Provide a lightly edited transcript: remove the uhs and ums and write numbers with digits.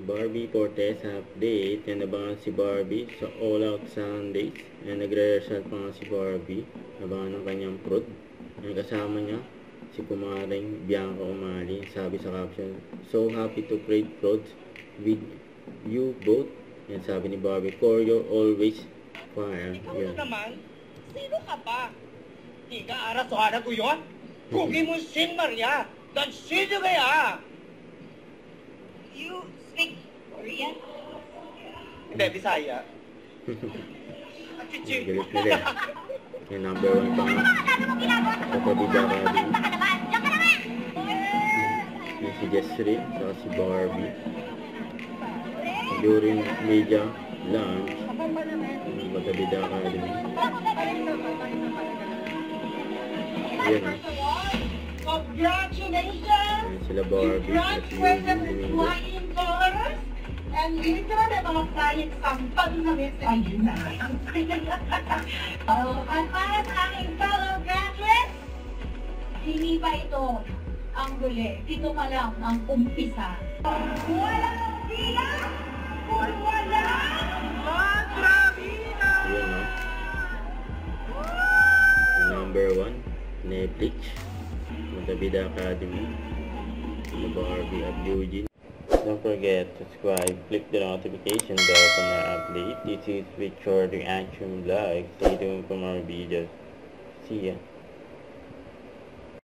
Barbie Fortes update. Yan, abangan si Barbie sa All Out Sundays. Yan, nagre-rehearsal pa nga si Barbie. Abangan ng kanyang prod. Yan, kasama niya si kumaring Bianca Umali. Sabi sa caption, "So happy to create prods with you both." Yan, sabi ni Barbie, "For your always fire." Ikaw Yan. na naman? Sino ka pa? Di ka arasohan ko yun? Kugi mo Sin Maria. Dan sino kaya? You speak Korean? Hindi, Bisaya. At chichi. Galit nila. Yan, number 1 pa nga. Sa Pabida Academy. Yan si Jessry, saka si Barbie. During media lunch, yung Pabida Academy. Yan. Congratulations! Yan sila Barbie at si Graduated with Domingo. flying colors and dito na mga flying sampag na message na. At para sa aking fellow graduates, hindi pa ito ang huli. Dito pa lang ang umpisa. Walang sila! Walang matrabina! Yan, no? Yung number 1, Netflix. Pabida Academy. Sila Barbie at Eugene. Don't forget to subscribe, click the notification bell for more updates. This is Victor the Action Vlog. Stay tuned for more videos. See ya.